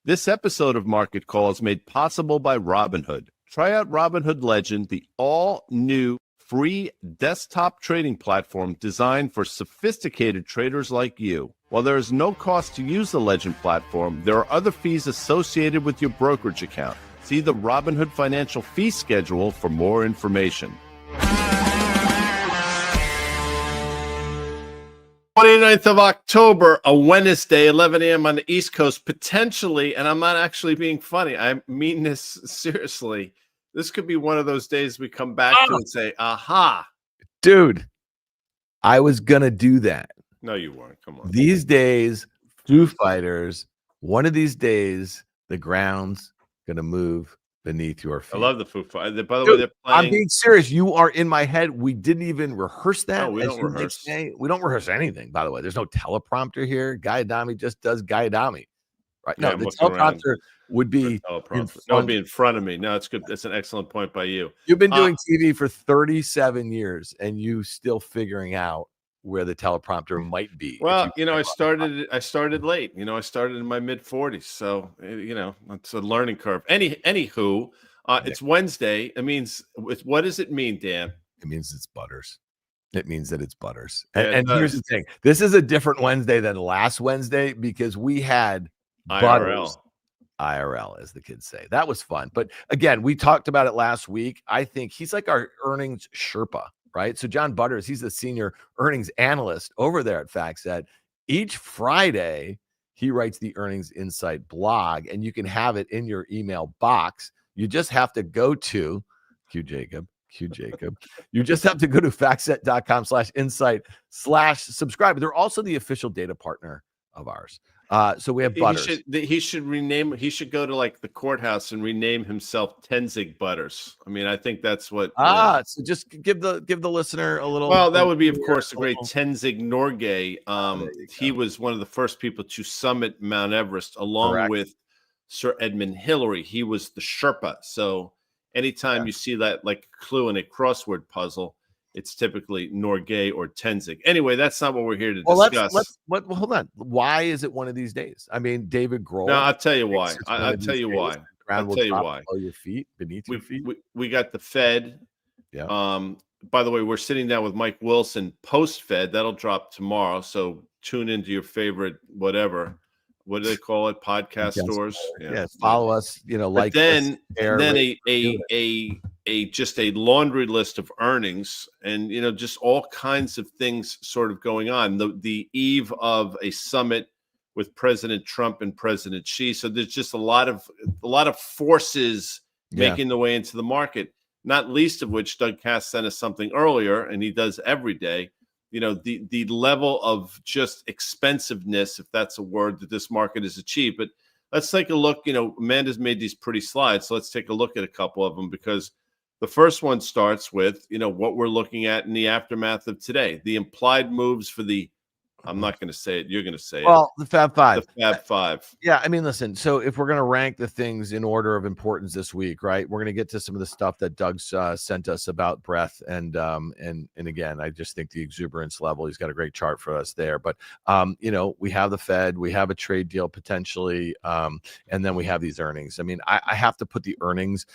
This episode of Market Call is made possible by Robinhood. Try out Robinhood Legend, the all-new free desktop trading platform designed for sophisticated traders like you. While there is no cost to use the Legend platform, there are other fees associated with your brokerage account. See the Robinhood financial fee schedule for more information. 29th of October, a Wednesday, 11 a.m. on the East Coast, potentially, and I'm not actually being funny, I mean this seriously, this could be one of those days we come back to and say, aha. Dude, I was going to do that. No, you weren't. Come on. These days, Foo Fighters, one of these days, the ground's going to move beneath your feet. I love the Foo Fighters. By the way, they're playing. I'm being serious. You are in my head. We didn't even rehearse that. No, we don't rehearse. We don't rehearse anything, by the way. There's no teleprompter here. Guy Adami just does Guy Adami. Right? Yeah, no, the teleprompter would be it'd be in front of me. No, it's good. That's an excellent point by you. You've been doing TV for 37 years, and you still figuring out where the teleprompter might be. Well, I started late. I started in my mid 40s. So, it's a learning curve. Anywho, it's Wednesday. It means, what does it mean, Dan? It means it's Butters. It means that it's Butters. And here's the thing. This is a different Wednesday than last Wednesday because we had Butters. IRL, as the kids say. That was fun. But again, we talked about it last week. I think he's like our earnings Sherpa, right? So John Butters, he's the senior earnings analyst over there at FactSet. Each Friday, he writes the Earnings Insight blog, and you can have it in your email box. You just have to go to Q Jacob. You just have to go to factset.com/insight/subscribe. They're also the official data partner of ours. So we have Butters. He should go to like the courthouse and rename himself Tenzing Butters. I mean, I think that's what. So just give the listener a little. Well, that would be, of course, the great Tenzing Norgay. He was one of the first people to summit Mount Everest, along with Sir Edmund Hillary. He was the Sherpa. So anytime you see that like clue in a crossword puzzle, it's typically Norgay or Tenzing. Anyway, that's not what we're here to discuss. Hold on. Why is it one of these days? I mean, David Grohl. No, I'll tell you why. I'll tell you why. Below your feet, beneath your feet. We got the Fed. Yeah. By the way, we're sitting down with Mike Wilson post-Fed. That'll drop tomorrow. So tune into your favorite whatever. What do they call it? Podcast stores. Yeah. Follow us. Like then just a laundry list of earnings, and just all kinds of things sort of going on. The eve of a summit with President Trump and President Xi. So there's just a lot of forces making their way into the market. Not least of which Doug Cass sent us something earlier, and he does every day. The level of just expensiveness, if that's a word, that this market has achieved. But let's take a look. Amanda's made these pretty slides, so let's take a look at a couple of them, because the first one starts with, what we're looking at in the aftermath of today. The implied moves for the, I'm not going to say it, you're going to say it. Well, the Fab Five. The Fab Five. Yeah, I mean, listen, so if we're going to rank the things in order of importance this week, right, we're going to get to some of the stuff that Doug's sent us about breadth. And again, I just think the exuberance level, he's got a great chart for us there. But, we have the Fed, we have a trade deal potentially, and then we have these earnings. I mean, I have to put the earnings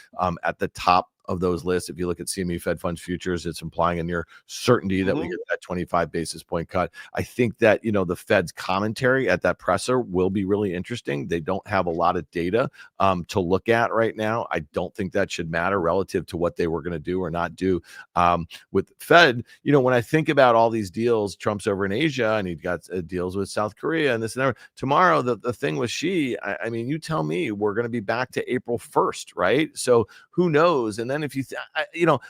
at the top of those lists. If you look at CME Fed Funds futures, it's implying a near certainty that we get that 25 basis point cut. I think that, the Fed's commentary at that presser will be really interesting. They don't have a lot of data to look at right now. I don't think that should matter relative to what they were going to do or not do with Fed. When I think about all these deals, Trump's over in Asia and he got deals with South Korea and this and that. Tomorrow, the thing with Xi, I mean, you tell me we're going to be back to April 1st, right? So who knows? And then if you,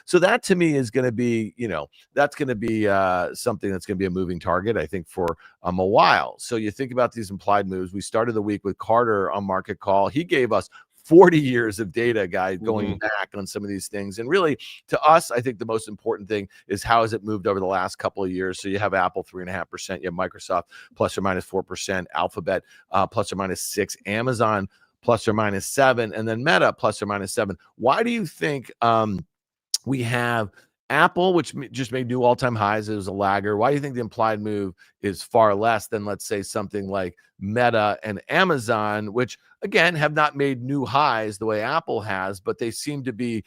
so that to me is going to be, that's going to be something that's going to be a moving target, I think, for a while. So you think about these implied moves. We started the week with Carter on Market Call. He gave us 40 years of data, guys, going back on some of these things. And really, to us, I think the most important thing is how has it moved over the last couple of years. So you have Apple 3.5%, you have Microsoft plus or minus 4%, Alphabet plus or minus 6%, Amazon plus or minus 7%, and then Meta plus or minus 7%. Why do you think we have Apple, which just made new all-time highs, it was a lagger. Why do you think the implied move is far less than, let's say, something like Meta and Amazon, which again have not made new highs the way Apple has, but they seem to be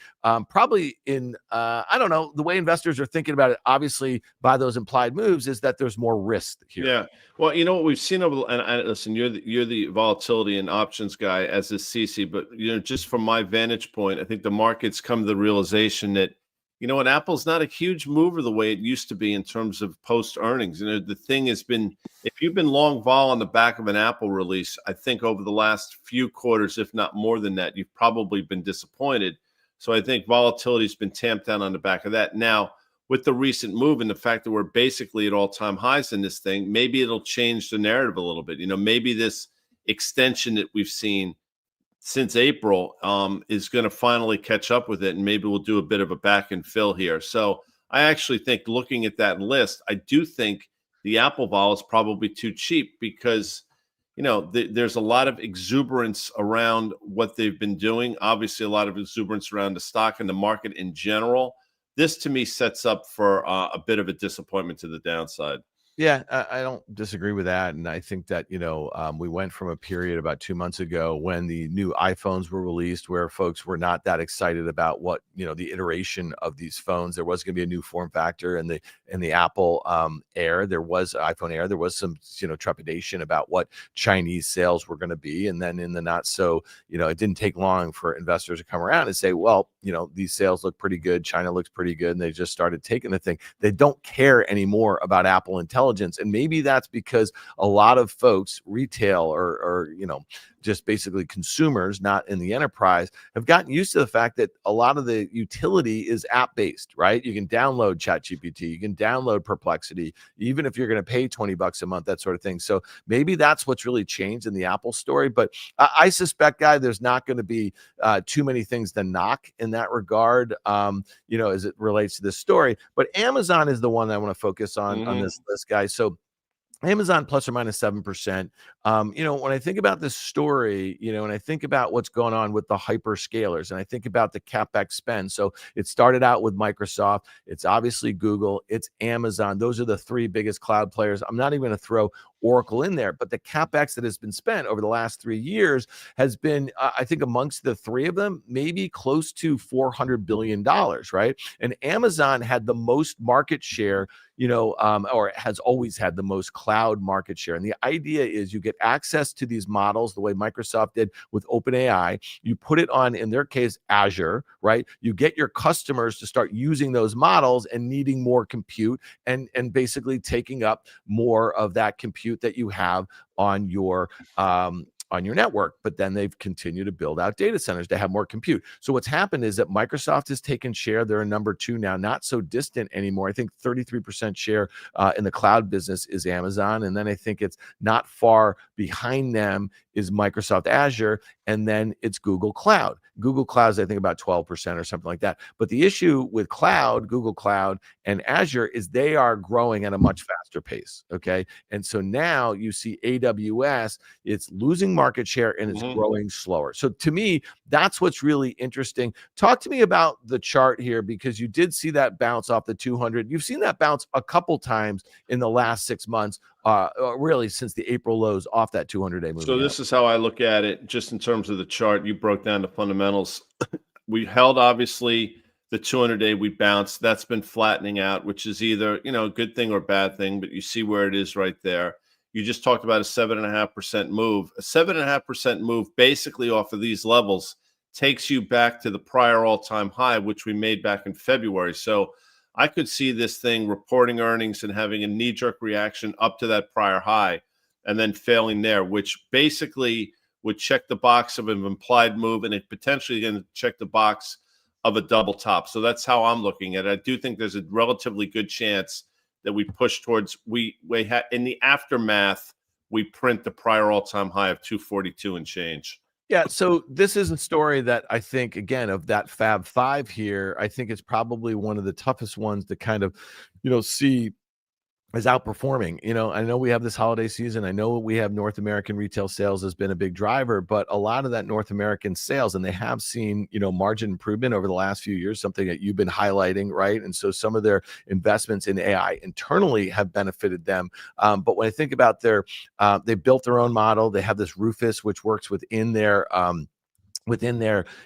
probably in I don't know, the way investors are thinking about it, obviously by those implied moves, is that there's more risk here. Yeah. Well, you know what we've seen over, and listen, you're the volatility and options guy, as is CC, but just from my vantage point, I think the market's come to the realization that, what, Apple's not a huge mover the way it used to be in terms of post earnings. The thing has been, if you've been long vol on the back of an Apple release, I think over the last few quarters, if not more than that, you've probably been disappointed. So I think volatility has been tamped down on the back of that. Now, with the recent move and the fact that we're basically at all-time highs in this thing, maybe it'll change the narrative a little bit. Maybe this extension that we've seen since April is going to finally catch up with it, and maybe we'll do a bit of a back and fill here. So I actually think, looking at that list, I do think the Apple vol is probably too cheap because there's a lot of exuberance around what they've been doing. Obviously, a lot of exuberance around the stock and the market in general. This, to me, sets up for a bit of a disappointment to the downside. Yeah, I don't disagree with that. And I think that, we went from a period about 2 months ago when the new iPhones were released where folks were not that excited about what, the iteration of these phones. There was going to be a new form factor in the Apple Air. There was iPhone Air. There was some, trepidation about what Chinese sales were going to be. And then in the not so, it didn't take long for investors to come around and say, well, these sales look pretty good. China looks pretty good. And they just started taking the thing. They don't care anymore about Apple Intelligence. And maybe that's because a lot of folks, retail or just basically consumers, not in the enterprise, have gotten used to the fact that a lot of the utility is app-based, right? You can download ChatGPT, you can download Perplexity, even if you're going to pay $20 a month, that sort of thing. So maybe that's what's really changed in the Apple story. But I suspect, Guy, there's not going to be too many things to knock in that regard, as it relates to this story. But Amazon is the one that I want to focus on this list, guys. So Amazon plus or minus 7%. When I think about this story, and I think about what's going on with the hyperscalers, and I think about the CapEx spend. So it started out with Microsoft. It's obviously Google. It's Amazon. Those are the three biggest cloud players. I'm not even going to throw Oracle in there, but the CapEx that has been spent over the last 3 years has been, I think, amongst the three of them, maybe close to $400 billion, right? And Amazon had the most market share, or has always had the most cloud market share. And the idea is you get access to these models the way Microsoft did with OpenAI. You put it on, in their case, Azure, right? You get your customers to start using those models and needing more compute and basically taking up more of that compute that you have on your network. But then they've continued to build out data centers to have more compute. So what's happened is that Microsoft has taken share. They're number 2 now, not so distant anymore. I think 33% share in the cloud business is Amazon. And then I think it's not far behind them is Microsoft Azure, and then it's Google Cloud. Google Cloud is, I think, about 12% or something like that. But the issue with cloud, Google Cloud and Azure, is they are growing at a much faster pace, okay? And so now you see AWS, it's losing market share and it's growing slower. So to me, that's what's really interesting. Talk to me about the chart here, because you did see that bounce off the 200. You've seen that bounce a couple times in the last 6 months. Really since the April lows off that 200-day moving. So this is how I look at it, just in terms of the chart. You broke down the fundamentals. We held, obviously, the 200-day. We bounced. That's been flattening out, which is either a good thing or a bad thing. But you see where it is right there. You just talked about a 7.5% move. A 7.5% move, basically off of these levels, takes you back to the prior all-time high, which we made back in February. So I could see this thing reporting earnings and having a knee-jerk reaction up to that prior high and then failing there, which basically would check the box of an implied move, and it potentially going to check the box of a double top. So that's how I'm looking at it. I do think there's a relatively good chance that we push towards, in the aftermath, we print the prior all-time high of 242 and change. Yeah, so this is a story that I think, again, of that Fab Five here, I think it's probably one of the toughest ones to kind of, see is outperforming. I know we have this holiday season. I know we have North American retail sales has been a big driver, but a lot of that North American sales, and they have seen, margin improvement over the last few years, something that you've been highlighting, right? And so some of their investments in AI internally have benefited them. But when I think about they built their own model. They have this Rufus, which works within their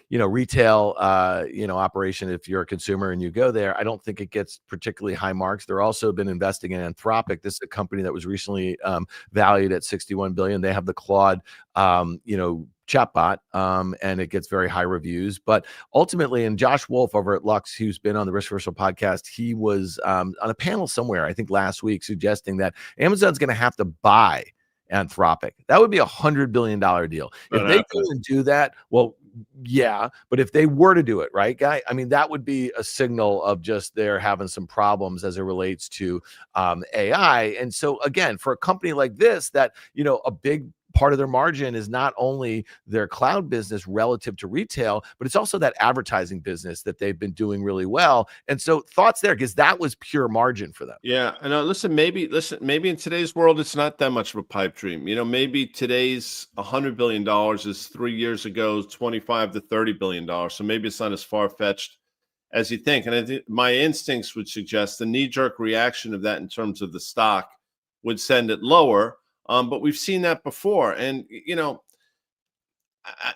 retail operation. If you're a consumer and you go there, I don't think it gets particularly high marks. They're also been investing in Anthropic. This is a company that was recently valued at 61 billion. They have the Claude chatbot, and it gets very high reviews. But ultimately, and Josh Wolf over at Lux, who's been on the Risk Reversal podcast, he was on a panel somewhere, I think last week, suggesting that Amazon's going to have to buy Anthropic. That would be $100 billion deal. If they couldn't do that, well, yeah, but if they were to do it, right, Guy? I mean, that would be a signal of just they're having some problems as it relates to AI. And so, again, for a company like this, that a big part of their margin is not only their cloud business relative to retail, but it's also that advertising business that they've been doing really well. And so thoughts there, because that was pure margin for them. Yeah. And maybe in today's world, it's not that much of a pipe dream. Maybe today's $100 billion is 3 years ago, $25 to $30 billion. So maybe it's not as far-fetched as you think. And I think my instincts would suggest the knee-jerk reaction of that in terms of the stock would send it lower. But we've seen that before, and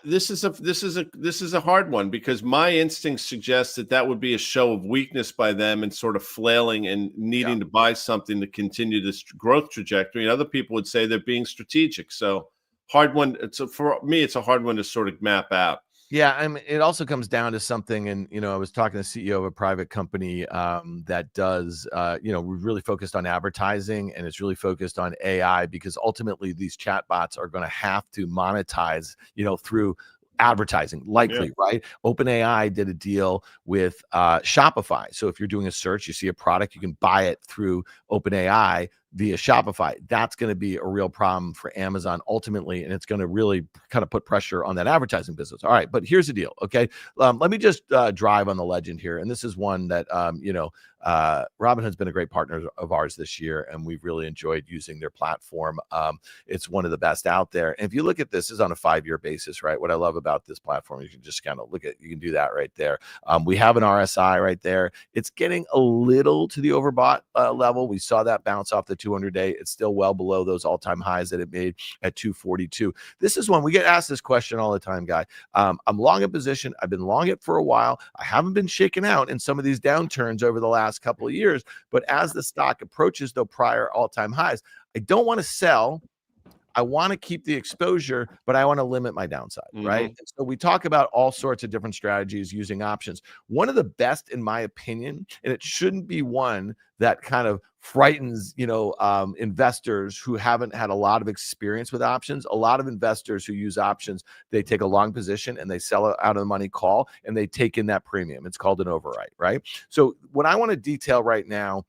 this is a hard one, because my instincts suggest that would be a show of weakness by them and sort of flailing and needing to buy something to continue this growth trajectory. And other people would say they're being strategic. So hard one. For me, it's a hard one to sort of map out. Yeah, I mean, it also comes down to something, and I was talking to the CEO of a private company that does, really focused on advertising, and it's really focused on AI, because ultimately these chatbots are going to have to monetize, through advertising, likely, right? OpenAI did a deal with Shopify. So if you're doing a search, you see a product, you can buy it through OpenAI via Shopify. That's going to be a real problem for Amazon ultimately, and it's going to really kind of put pressure on that advertising business. All right, but here's the deal, okay? Let me just drive on the legend here, and this is one that Robinhood's been a great partner of ours this year, and we've really enjoyed using their platform. It's one of the best out there. And if you look at this is on a 5-year basis, right? What I love about this platform, you can just kind of you can do that right there. We have an RSI right there. It's getting a little to the overbought level. We saw that bounce off the 200-day. It's still well below those all-time highs that it made at 242. This is one we get asked this question all the time, Guy. I'm long in position. I've been long it for a while. I haven't been shaken out in some of these downturns over the last couple of years, but as the stock approaches the prior all-time highs, I don't want to sell. I want to keep the exposure, but I want to limit my downside, right? And so we talk about all sorts of different strategies using options. One of the best, in my opinion, and it shouldn't be one that kind of frightens, investors who haven't had a lot of experience with options. A lot of investors who use options, they take a long position and they sell it out of the money call, and they take in that premium. It's called an overwrite, right? So what I want to detail right now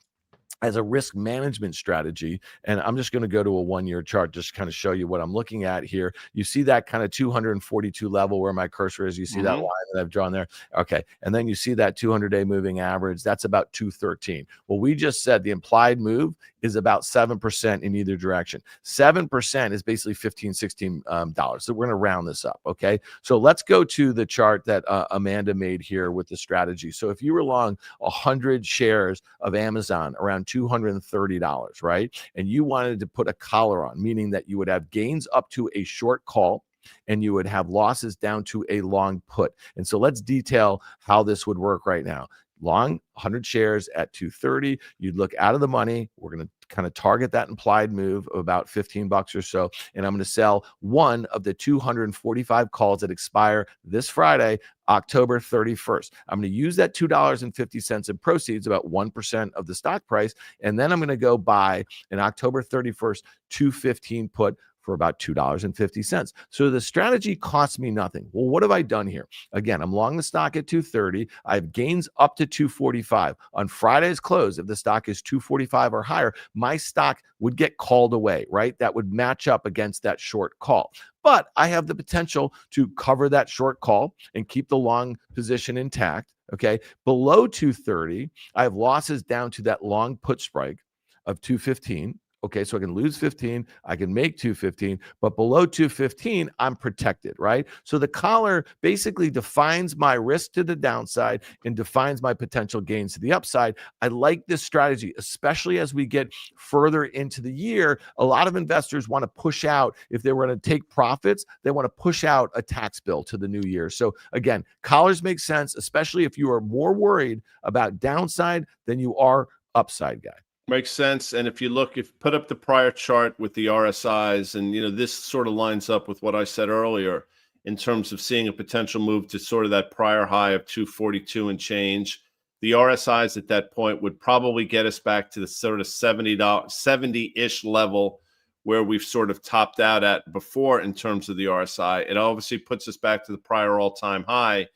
as a risk management strategy, and I'm just going to go to a 1-year chart, just kind of show you what I'm looking at here. You see that kind of 242 level where my cursor is. You see that line that I've drawn there. Okay. And then you see that 200-day moving average. That's about 213. Well, we just said the implied move is about 7% in either direction. 7% is basically $15, $16. So we're going to round this up. Okay. So let's go to the chart that Amanda made here with the strategy. So if you were long 100 shares of Amazon around $230, right? And you wanted to put a collar on, meaning that you would have gains up to a short call and you would have losses down to a long put. And so let's detail how this would work right now. Long 100 shares at 230, you'd look out of the money. We're going to kind of target that implied move of about $15 or so. And I'm going to sell one of the 245 calls that expire this Friday, October 31st. I'm going to use that $2.50 in proceeds, about 1% of the stock price. And then I'm going to go buy an October 31st 215 put for about $2.50. So the strategy costs me nothing. Well, what have I done here? Again, I'm long the stock at 230. I have gains up to 245. On Friday's close, if the stock is 245 or higher, my stock would get called away, right? That would match up against that short call. But I have the potential to cover that short call and keep the long position intact. Okay. Below 230, I have losses down to that long put strike of 215. Okay, so I can lose 15, I can make 215, but below 215, I'm protected, right? So the collar basically defines my risk to the downside and defines my potential gains to the upside. I like this strategy, especially as we get further into the year. A lot of investors want to push out, if they were going to take profits, they want to push out a tax bill to the new year. So again, collars make sense, especially if you are more worried about downside than you are upside, guy. Makes sense. And if you look, if you put up the prior chart with the RSIs, and this sort of lines up with what I said earlier in terms of seeing a potential move to sort of that prior high of 242 and change. The RSIs at that point would probably get us back to the sort of $70-ish level where we've sort of topped out at before in terms of the RSI. It obviously puts us back to the prior all-time high.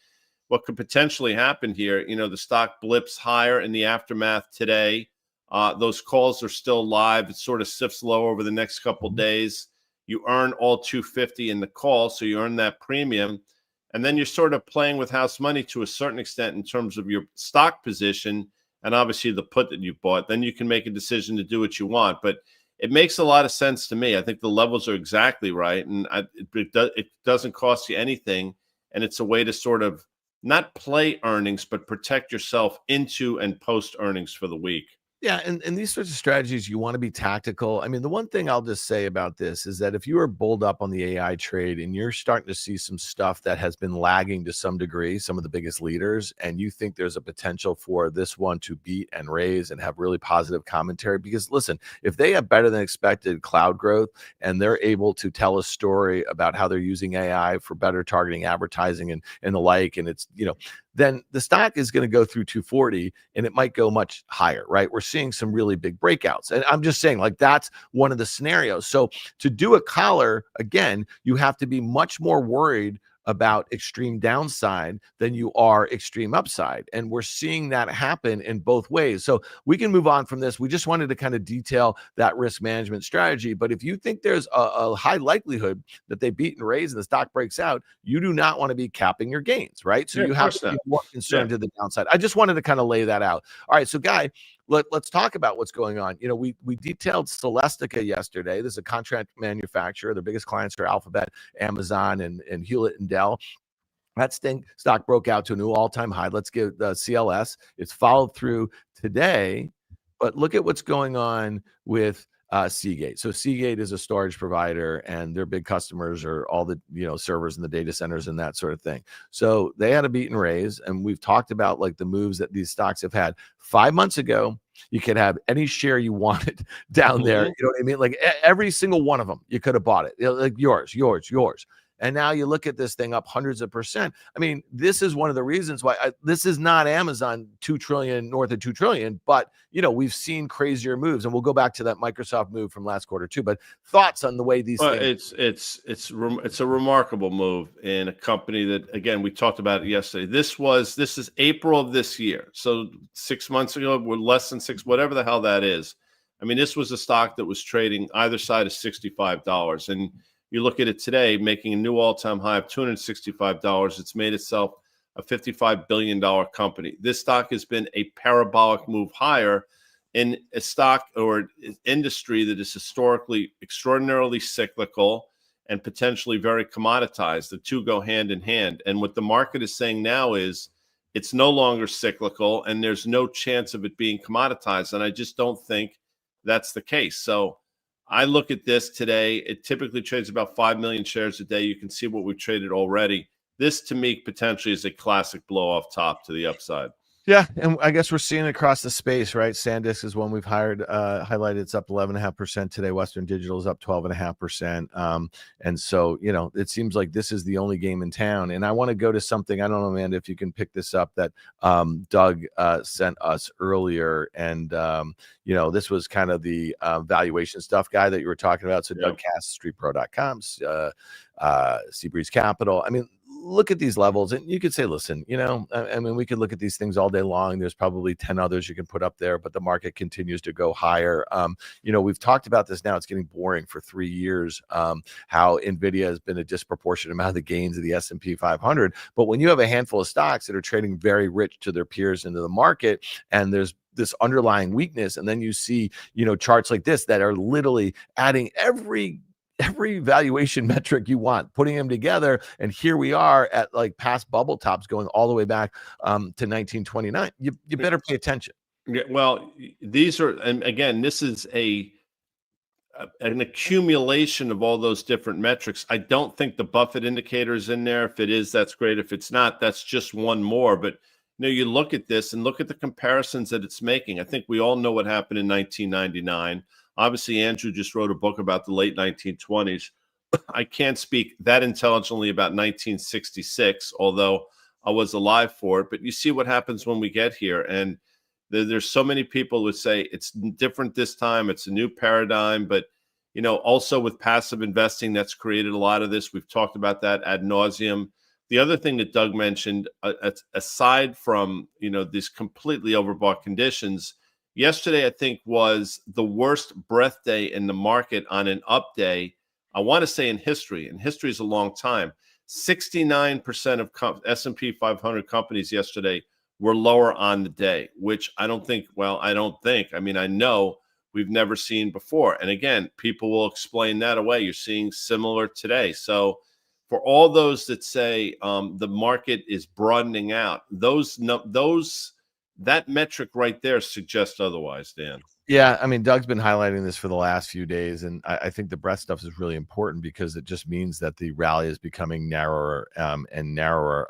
What could potentially happen here, the stock blips higher in the aftermath today. Those calls are still live. It sort of sifts low over the next couple of days. You earn all 250 in the call, so you earn that premium. And then you're sort of playing with house money to a certain extent in terms of your stock position and obviously the put that you bought. Then you can make a decision to do what you want. But it makes a lot of sense to me. I think the levels are exactly right. And it doesn't cost you anything. And it's a way to sort of not play earnings, but protect yourself into and post earnings for the week. Yeah, and these sorts of strategies, you want to be tactical. I mean, the one thing I'll just say about this is that if you are bulled up on the AI trade and you're starting to see some stuff that has been lagging to some degree, some of the biggest leaders, and you think there's a potential for this one to beat and raise and have really positive commentary, because listen, if they have better than expected cloud growth and they're able to tell a story about how they're using AI for better targeting advertising and the like, and it's, then the stock is going to go through 240 and it might go much higher, right? We're seeing some really big breakouts. And I'm just saying, like, that's one of the scenarios. So to do a collar, again, you have to be much more worried about extreme downside than you are extreme upside. And we're seeing that happen in both ways. So we can move on from this. We just wanted to kind of detail that risk management strategy. But if you think there's a high likelihood that they beat and raise and the stock breaks out, you do not want to be capping your gains, right? So you have to be more concerned to the downside. I just wanted to kind of lay that out. All right, so Guy, let's talk about what's going on. We detailed Celestica yesterday. This is a contract manufacturer. Their biggest clients are Alphabet, Amazon, and Hewlett and Dell. That stock broke out to a new all-time high. Let's give the CLS. It's followed through today, but look at what's going on with Seagate. So Seagate is a storage provider, and their big customers are all the servers and the data centers and that sort of thing. So they had a beat and raise, and we've talked about like the moves that these stocks have had. 5 months ago, you could have any share you wanted down there. You know what I mean? Like every single one of them, you could have bought it. Like yours. And now you look at this thing up hundreds of percent. I mean, this is one of the reasons why this is not Amazon 2 trillion, north of 2 trillion, but we've seen crazier moves, and we'll go back to that Microsoft move from last quarter too. But thoughts on the way these things? It's a remarkable move in a company that, again, we talked about it yesterday. This is April of this year, so 6 months ago, we're less than six, whatever the hell that is. I mean, this was a stock that was trading either side of $65, and you look at it today, making a new all-time high of $265. It's made itself a $55 billion company. This stock has been a parabolic move higher in a stock or industry that is historically extraordinarily cyclical and potentially very commoditized. The two go hand in hand. And what the market is saying now is it's no longer cyclical and there's no chance of it being commoditized. And I just don't think that's the case. So I look at this today. It typically trades about 5 million shares a day. You can see what we've traded already. This, to me, potentially is a classic blow off top to the upside. Yeah, and I guess we're seeing it across the space, right? SanDisk is one we've highlighted. It's up 11.5% today. Western Digital is up 12.5%. And so, it seems like this is the only game in town. And I want to go to something, I don't know, Amanda, if you can pick this up, that Doug sent us earlier. And, this was kind of the valuation stuff, Guy, that you were talking about. So Doug Cass, streetpro.com, Seabreeze Capital. I mean, look at these levels, and you could say, listen, I mean, we could look at these things all day long. There's probably 10 others you can put up there, but the market continues to go higher. We've talked about this now. It's getting boring for 3 years, how Nvidia has been a disproportionate amount of the gains of the S&P 500. But when you have a handful of stocks that are trading very rich to their peers into the market, and there's this underlying weakness, and then you see, charts like this that are literally adding every valuation metric you want, putting them together, and here we are at like past bubble tops going all the way back to 1929. You better pay attention. Yeah, well, these are, and again, this is an accumulation of all those different metrics. I don't think the Buffett indicator is in there. If it is, that's great. If it's not, that's just one more. But you look at this and look at the comparisons that it's making. I think we all know what happened in 1999. Obviously, Andrew just wrote a book about the late 1920s. I can't speak that intelligently about 1966, although I was alive for it. But you see what happens when we get here. And there's so many people who say it's different this time. It's a new paradigm. But, also with passive investing, that's created a lot of this. We've talked about that ad nauseum. The other thing that Doug mentioned, aside from, these completely overbought conditions, yesterday, I think, was the worst breath day in the market on an up day, I want to say in history, and history is a long time. 69% of S&P 500 companies yesterday were lower on the day, which I know we've never seen before. And again, people will explain that away. You're seeing similar today. So for all those that say the market is broadening out, that metric right there suggests otherwise, Dan. Yeah, I mean, Doug's been highlighting this for the last few days, and I think the breadth stuff is really important because it just means that the rally is becoming narrower and narrower.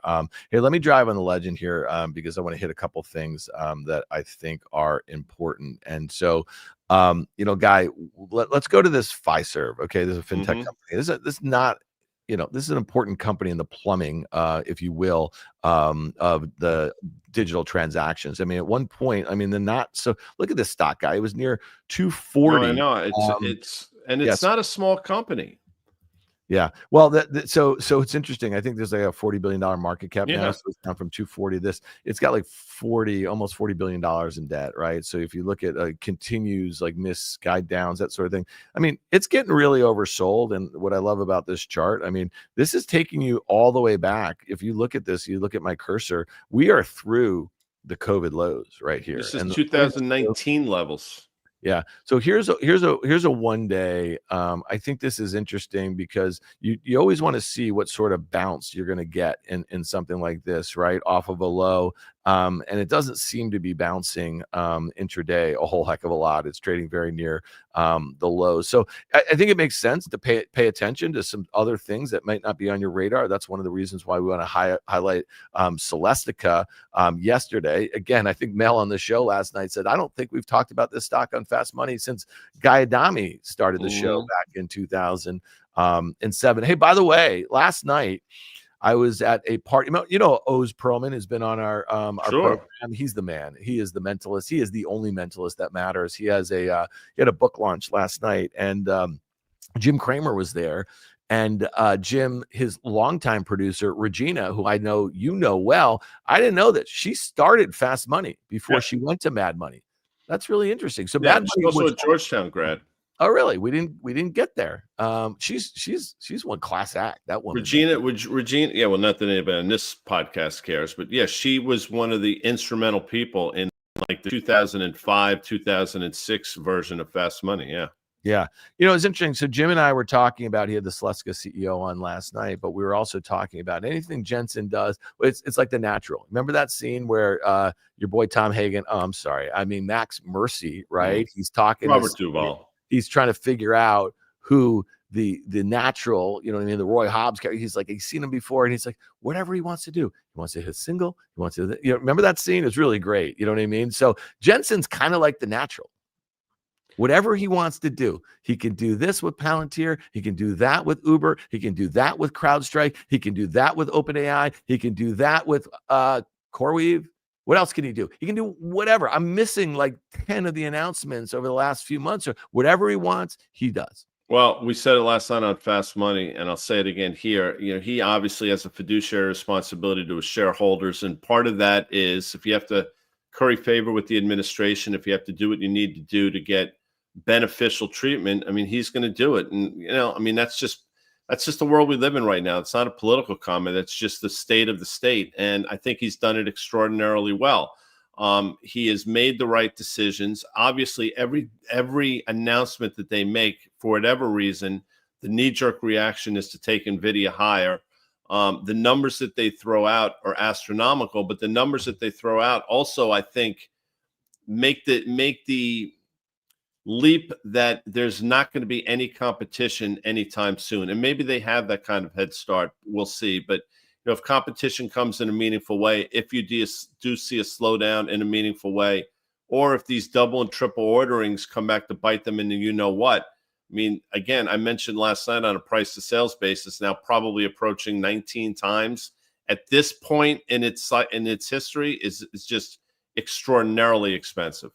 Here, let me drive on the legend here because I want to hit a couple things that I think are important. And so, Guy, let's go to this Fiserv. Okay, this is a fintech company. This is not. This is an important company in the plumbing, if you will, of the digital transactions. I mean, at one point, look at this stock, Guy. It was near 240. No, I know. It's not a small company. Yeah. Well, so it's interesting. I think there's like a $40 billion market cap now. So it's down from 240. It's got like almost $40 billion in debt, right? So if you look at continues like miss guide downs, that sort of thing. I mean, it's getting really oversold. And what I love about this chart, I mean, this is taking you all the way back. If you look at this, you look at my cursor, we are through the COVID lows right here. This is 2019 levels. Yeah. So here's a 1 day. I think this is interesting because you always want to see what sort of bounce you're going to get in something like this, right? Off of a low. And it doesn't seem to be bouncing intraday a whole heck of a lot. It's trading very near the lows. So I think it makes sense to pay attention to some other things that might not be on your radar. That's one of the reasons why we want to highlight Celestica yesterday. Again, I think Mel on the show last night said, I don't think we've talked about this stock on Fast Money since Guy Adami started the show back in 2007. Hey, by the way, last night, I was at a party. Oz Perlman has been on our program. He's the man. He is the mentalist. He is the only mentalist that matters. He has he had a book launch last night, and Jim Cramer was there. And Jim, his longtime producer, Regina, who I know well, I didn't know that she started Fast Money before she went to Mad Money. That's really interesting. So Mad Money, also a Georgetown grad. Oh, really? We didn't get there. She's one class act. That woman. Regina. Yeah. Well, not that anybody on this podcast cares, but yeah, she was one of the instrumental people in like the 2005, 2006 version of Fast Money. Yeah. Yeah. It's interesting. So Jim and I were talking about, he had the Celestica CEO on last night, but we were also talking about anything Jensen does. It's like The Natural. Remember that scene where your boy Tom Hagen, Max Mercy, right? He's talking Robert Duvall. He's trying to figure out who the natural, the Roy Hobbs character. He's like, he's seen him before, and he's like, whatever he wants to do. He wants to hit single. He wants to, remember that scene? It's really great. You know what I mean? So Jensen's kind of like the natural. Whatever he wants to do, he can do this with Palantir. He can do that with Uber. He can do that with CrowdStrike. He can do that with OpenAI. He can do that with CoreWeave. What else can he do? He can do whatever. I'm missing like 10 of the announcements over the last few months. Or whatever he wants, he does. Well, we said it last night on Fast Money, and I'll say it again here. He obviously has a fiduciary responsibility to his shareholders, and part of that is if you have to curry favor with the administration, if you have to do what you need to do to get beneficial treatment, he's going to do it. And that's just the world we live in right now. It's not a political comment. It's just the state of the state. And I think he's done it extraordinarily well. He has made the right decisions. Obviously, every announcement that they make, for whatever reason, the knee-jerk reaction is to take Nvidia higher. The numbers that they throw out are astronomical, but the numbers that they throw out also, I think, make the leap that there's not going to be any competition anytime soon. And maybe they have that kind of head start. We'll see. But if competition comes in a meaningful way, if you do see a slowdown in a meaningful way, or if these double and triple orderings come back to bite them in the you know what. I mean, again, I mentioned last night on a price to sales basis, now probably approaching 19 times at this point in its history is just extraordinarily expensive.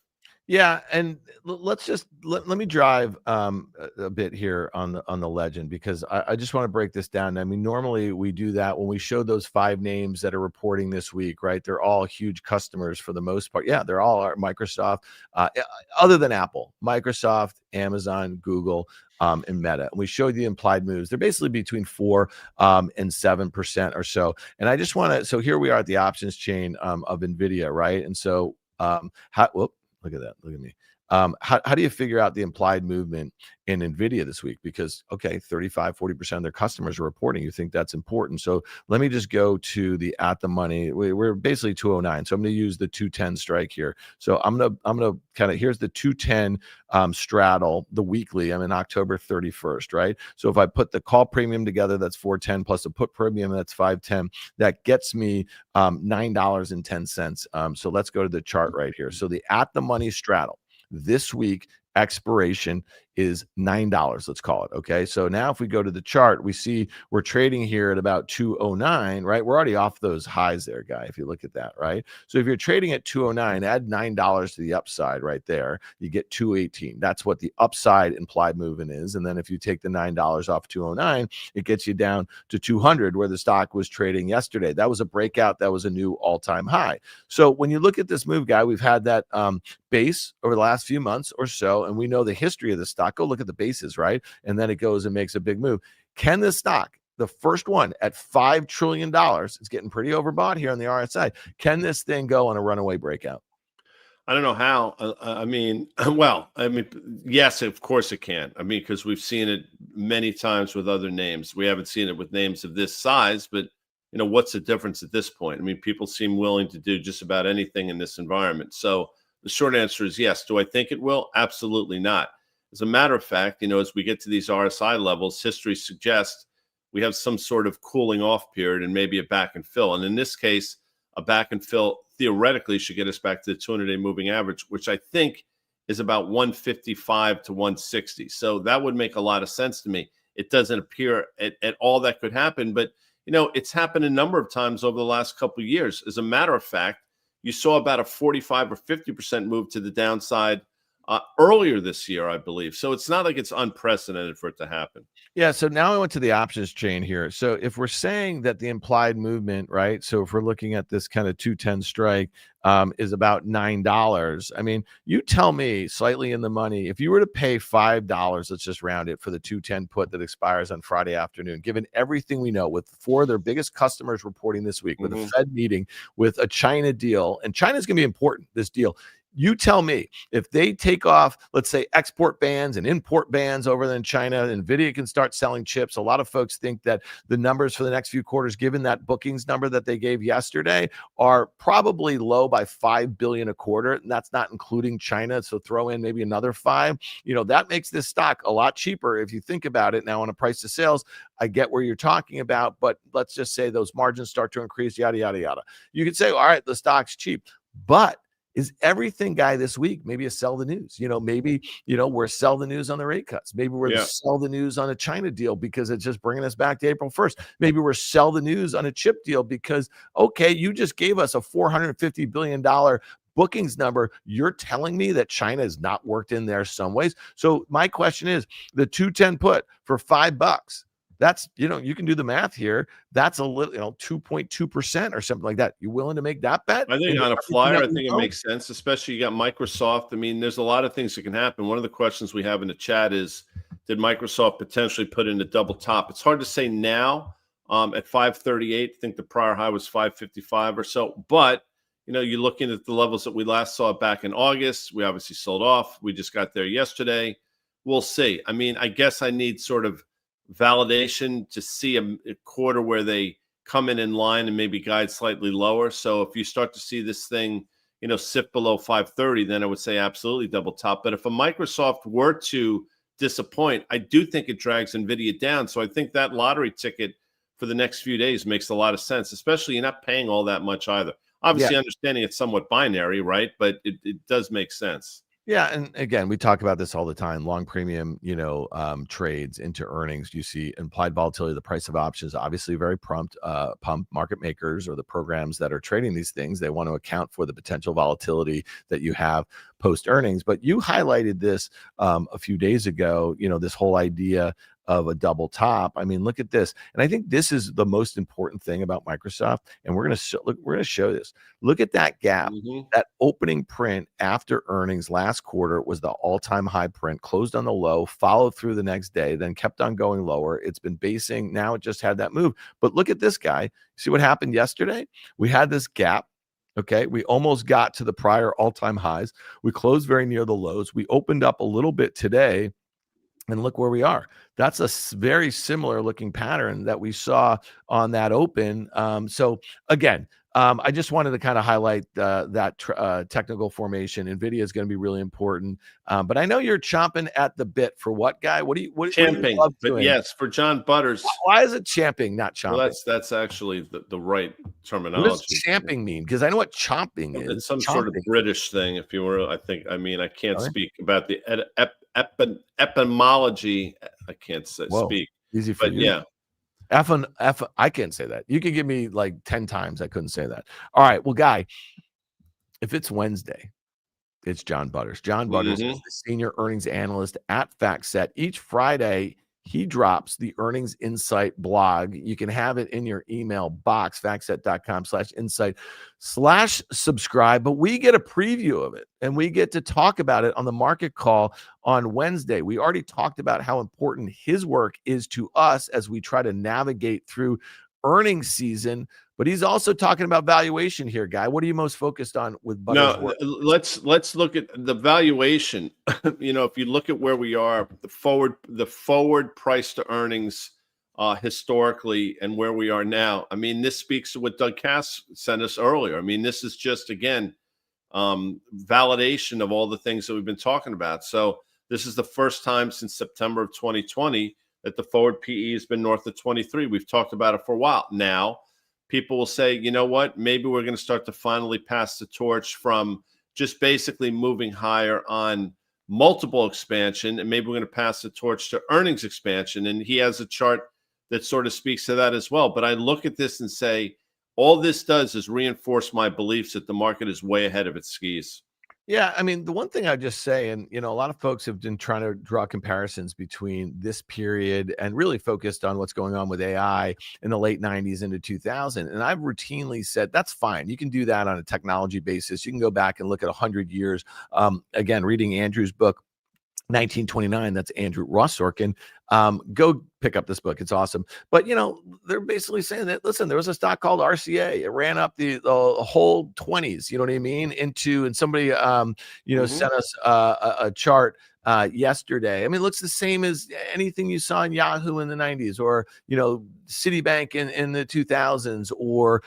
Yeah, and let's just let me drive a bit here on the legend, because I just want to break this down. I mean, normally we do that when we show those 5 names that are reporting this week, right? They're all huge customers for the most part. Yeah, they're all Microsoft, other than Apple, Microsoft, Amazon, Google, and Meta. And we showed the implied moves. They're basically between 4 and 7% or so. And I just want to, so here we are at the options chain of Nvidia, right? And so look at that. Look at me. How do you figure out the implied movement in Nvidia this week? Because, okay, 35-40% of their customers are reporting. You think that's important. So let me just go to the at the money. We're basically 209. So I'm going to use the 210 strike here. So I'm gonna kind of, here's the 210 straddle, the weekly. I'm in October 31st, right? So if I put the call premium together, that's 410 plus a put premium, that's 510. That gets me $9.10. So let's go to the chart right here. So the at the money straddle this week expiration is $9, let's call it. Okay, so now if we go to the chart, we see we're trading here at about 209, right? We're already off those highs there, guy, if you look at that, right? So if you're trading at 209, add $9 to the upside right there, you get 218. That's what the upside implied movement is. And then if you take the $9 off 209, it gets you down to 200, where the stock was trading yesterday. That was a breakout. That was a new all-time high. So when you look at this move, guy, we've had that base over the last few months or so, and we know the history of the stock. Go look at the bases, right? And then it goes and makes a big move. Can this stock, the first one at $5 trillion, it's getting pretty overbought here on the RSI, can this thing go on a runaway breakout? I don't know how. I mean, well, I mean, yes, of course it can. I mean, because we've seen it many times with other names. We haven't seen it with names of this size, but what's the difference at this point? I mean, people seem willing to do just about anything in this environment. So the short answer is yes. Do I think it will? Absolutely not. As a matter of fact, as we get to these RSI levels, history suggests we have some sort of cooling off period and maybe a back and fill. And in this case, a back and fill theoretically should get us back to the 200-day moving average, which I think is about 155 to 160. So that would make a lot of sense to me. It doesn't appear at all that could happen, but it's happened a number of times over the last couple of years. As a matter of fact, you saw about a 45 or 50% move to the downside earlier this year, I believe. So it's not like it's unprecedented for it to happen. Yeah. So now I went to the options chain here. So if we're saying that the implied movement, right? So if we're looking at this kind of 210 strike is about $9. I mean, you tell me, slightly in the money, if you were to pay $5, let's just round it, for the 210 put that expires on Friday afternoon, given everything we know, with 4 of their biggest customers reporting this week, with a Fed meeting, with a China deal, and China's going to be important, this deal. You tell me, if they take off, let's say, export bans and import bans over in China, Nvidia can start selling chips. A lot of folks think that the numbers for the next few quarters, given that bookings number that they gave yesterday, are probably low by $5 billion a quarter. And that's not including China. So throw in maybe another 5. That makes this stock a lot cheaper if you think about it. Now, on a price to sales, I get where you're talking about, but let's just say those margins start to increase, yada, yada, yada. You could say, all right, the stock's cheap, but is everything, guy, this week maybe a sell the news? Maybe, we're sell the news on the rate cuts. Maybe we're sell the news on a China deal because it's just bringing us back to April 1st. Maybe we're sell the news on a chip deal because, okay, you just gave us a $450 billion bookings number. You're telling me that China has not worked in there some ways. So my question is, the 210 put for $5, that's, you can do the math here. That's a little, 2.2% or something like that. You willing to make that bet? I think on a flyer, I think it makes sense, especially you got Microsoft. I mean, there's a lot of things that can happen. One of the questions we have in the chat is, did Microsoft potentially put in a double top? It's hard to say now at 538. I think the prior high was 555 or so. But, you're looking at the levels that we last saw back in August. We obviously sold off. We just got there yesterday. We'll see. I mean, I guess I need sort of validation to see a quarter where they come in line and maybe guide slightly lower. So if you start to see this thing, sit below 530, then I would say absolutely double top. But if a Microsoft were to disappoint, I do think it drags Nvidia down. So I think that lottery ticket for the next few days makes a lot of sense, especially you're not paying all that much either. Obviously, understanding it's somewhat binary, right? But it does make sense. Yeah, and again, we talk about this all the time. Long premium, trades into earnings. You see implied volatility, the price of options, obviously very pump market makers or the programs that are trading these things. They want to account for the potential volatility that you have post earnings. But you highlighted this a few days ago. This whole idea of a double top. I mean, look at this. And I think this is the most important thing about Microsoft. And we're going to show this. Look at that gap. That opening print after earnings last quarter was the all-time high print, closed on the low, followed through the next day, then kept on going lower. It's been basing. Now it just had that move. But look at this guy. See what happened yesterday? We had this gap. Okay, we almost got to the prior all-time highs. We closed very near the lows. We opened up a little bit today. And look where we are. That's a very similar looking pattern that we saw on that open. So again, I just wanted to kind of highlight that technical formation. Nvidia is going to be really important. But I know you're chomping at the bit for what, Guy? What do you champing? love but doing? Yes, for John Butters. Why is it champing, not chomping? Well, that's actually the right terminology. What does champing mean? Because I know what chomping is. It's some sort of British thing. If you were, I can't speak about the etymology. I can't speak. Easy for you. Yeah. I can't say that. You could give me like 10 times. I couldn't say that. All right. Well, Guy, if it's Wednesday, it's John Butters. John Butters is the senior earnings analyst at FactSet. Each Friday, he drops the earnings insight blog. You can have it in your email box, factset.com/insight/subscribe. But we get a preview of it and we get to talk about it on the market call on Wednesday. We already talked about how important his work is to us as we try to navigate through earnings season. But he's also talking about valuation here, Guy. What are you most focused on with Butters' work? Let's look at the valuation. If you look at where we are, the forward price to earnings historically and where we are now. I mean, this speaks to what Doug Cass sent us earlier. I mean, this is just, again, validation of all the things that we've been talking about. So this is the first time since September of 2020 that the forward PE has been north of 23. We've talked about it for a while now. People will say, you know what, maybe we're going to start to finally pass the torch from just basically moving higher on multiple expansion, and maybe we're going to pass the torch to earnings expansion. And he has a chart that sort of speaks to that as well. But I look at this and say, all this does is reinforce my beliefs that the market is way ahead of its skis. Yeah, I mean, the one thing I just say, and a lot of folks have been trying to draw comparisons between this period and really focused on what's going on with AI in the late 90s into 2000. And I've routinely said, that's fine. You can do that on a technology basis. You can go back and look at 100 years. Again, reading Andrew's book, 1929, that's Andrew Ross Sorkin. Go pick up this book. It's awesome. But, they're basically saying that, listen, there was a stock called RCA. It ran up the whole 20s, you know what I mean? And somebody, sent us a chart yesterday. I mean, it looks the same as anything you saw in Yahoo in the 90s or, Citibank in the 2000s or,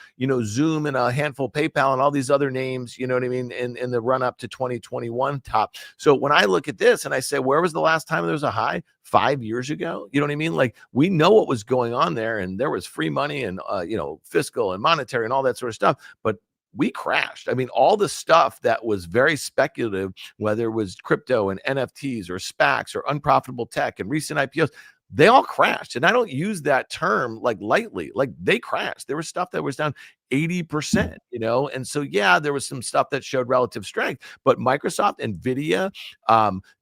Zoom and a handful PayPal and all these other names, you know what I mean, in the run up to 2021 top. So when I look at this and I say, where was the last time there was a high? 5 years ago, you know what I mean? Like, we know what was going on there, and there was free money and fiscal and monetary and all that sort of stuff, but we crashed. I mean, all the stuff that was very speculative, whether it was crypto and NFTs or SPACs or unprofitable tech and recent IPOs, they all crashed. And I don't use that term like lightly. Like, they crashed. There was stuff that was down 80%, and so, yeah, there was some stuff that showed relative strength, but Microsoft, Nvidia,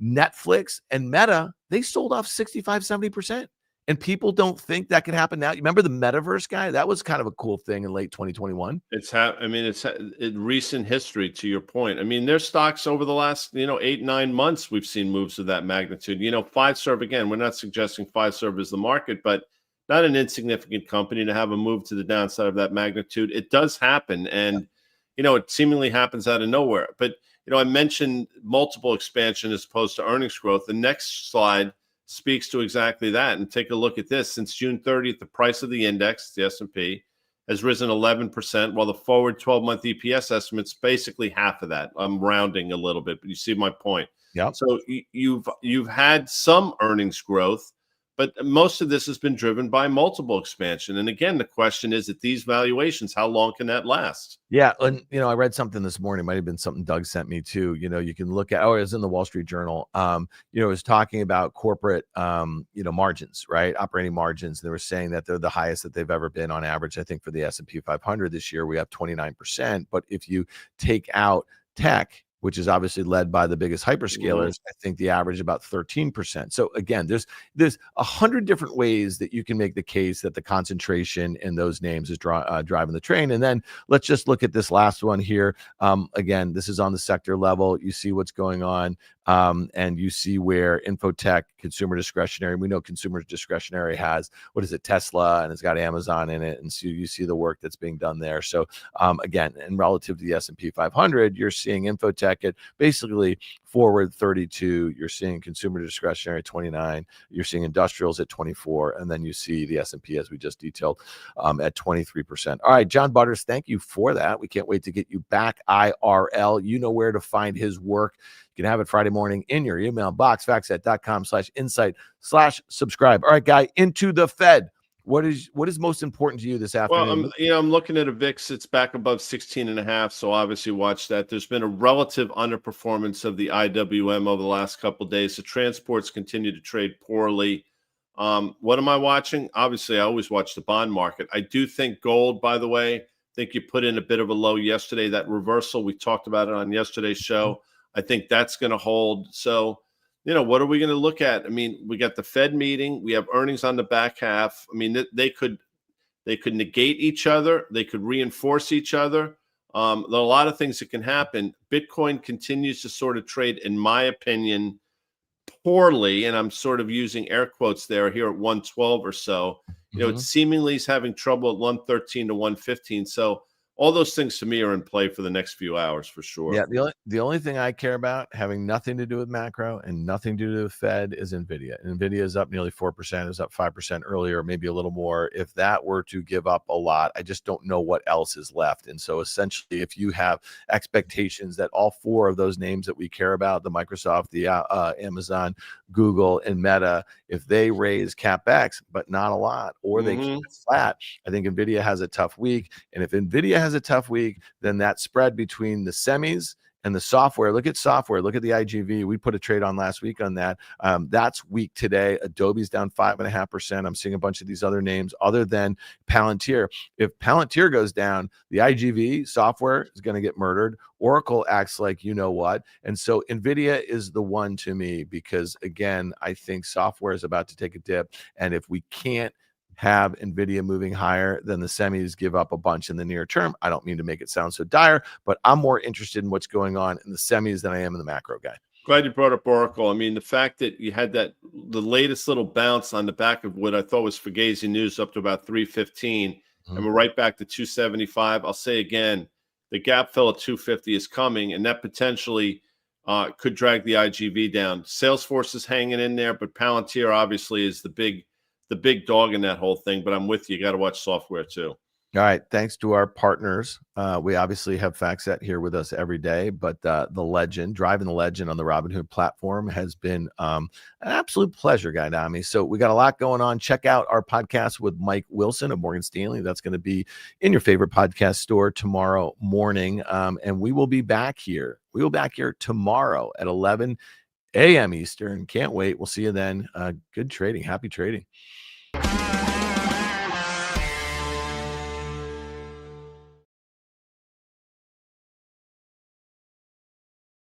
Netflix, and Meta, they sold off 65, 70%. And people don't think that can happen now. You remember the metaverse, Guy? That was kind of a cool thing in late 2021. It's in recent history, to your point. I mean, their stocks over the last, 8-9 months, we've seen moves of that magnitude. Fiserv, again, we're not suggesting Fiserv is the market, but not an insignificant company to have a move to the downside of that magnitude. It does happen. And, it seemingly happens out of nowhere. But, I mentioned multiple expansion as opposed to earnings growth. The next slide speaks to exactly that. And take a look at this. Since June 30th, the price of the index, the S&P, has risen 11%, while the forward 12-month EPS estimate's basically half of that. I'm rounding a little bit, but you see my point. Yep. So you've had some earnings growth, but most of this has been driven by multiple expansion. And again, the question is, at these valuations, how long can that last? Yeah, and I read something this morning. Might have been something Doug sent me too. You can look at. Oh, it was in the Wall Street Journal. It was talking about corporate, margins, right? Operating margins. They were saying that they're the highest that they've ever been on average. I think for the S&P 500 this year, we have 29%. But if you take out tech, which is obviously led by the biggest hyperscalers, I think the average about 13%. So again, there's 100 different ways that you can make the case that the concentration in those names is driving the train. And then let's just look at this last one here. Again, this is on the sector level. You see what's going on. And you see where infotech, consumer discretionary, we know consumer discretionary has, Tesla, and it's got Amazon in it. And so you see the work that's being done there. So again, and relative to the S&P 500, you're seeing infotech at basically forward 32, you're seeing consumer discretionary 29, you're seeing industrials at 24, and then you see the S&P, as we just detailed, at 23%. All right, John Butters, thank you for that. We can't wait to get you back IRL. You know where to find his work. You can have it Friday morning in your email box, factset.com/insight/subscribe. All right, Guy, into the Fed. What is most important to you this afternoon? Well, I'm looking at a VIX. It's back above 16.5. So obviously watch that. There's been a relative underperformance of the IWM over the last couple of days. The transports continue to trade poorly. What am I watching? Obviously, I always watch the bond market. I do think gold, by the way, I think you put in a bit of a low yesterday. That reversal, we talked about it on yesterday's show. I think that's going to hold. So, what are we going to look at? I mean, we got the Fed meeting. We have earnings on the back half. I mean, they could negate each other. They could reinforce each other. There are a lot of things that can happen. Bitcoin continues to sort of trade, in my opinion, poorly, and I'm sort of using air quotes there here at 112 or so. It seemingly is having trouble at 113 to 115. So all those things to me are in play for the next few hours for sure. Yeah, the only thing I care about, having nothing to do with macro and nothing to do with Fed, is Nvidia. Nvidia is up nearly 4%. It was up 5% earlier, maybe a little more. If that were to give up a lot, I just don't know what else is left. And so essentially, if you have expectations that all four of those names that we care about, the Microsoft, the Amazon, Google, and Meta, if they raise CapEx, but not a lot, or they keep it flat, I think Nvidia has a tough week. And if Nvidia has a tough week, then that spread between the semis and the software. Look at software. Look at the IGV. We put a trade on last week on that. That's weak today. Adobe's down 5.5%. I'm seeing a bunch of these other names other than Palantir. If Palantir goes down, the IGV software is going to get murdered. Oracle acts like you know what. And so Nvidia is the one to me because, again, I think software is about to take a dip. And if we can't have Nvidia moving higher, then the semis give up a bunch in the near term. I don't mean to make it sound so dire, but I'm more interested in what's going on in the semis than I am in the macro guy. Glad you brought up Oracle. I mean, the fact that you had the latest little bounce on the back of what I thought was Fugazi news up to about 315, and we're right back to 275. I'll say again, the gap fill at 250 is coming, and that potentially could drag the IGV down. Salesforce is hanging in there, but Palantir obviously is the big dog in that whole thing. But I'm with you. You got to watch software too. All right. Thanks to our partners. We obviously have FactSet here with us every day, but the legend, driving the legend on the Robinhood platform has been an absolute pleasure, Guy Adami. So we got a lot going on. Check out our podcast with Mike Wilson of Morgan Stanley. That's going to be in your favorite podcast store tomorrow morning. And we will be back here. We will be back here tomorrow at 11 a.m. Eastern. Can't wait. We'll see you then. Good trading. Happy trading.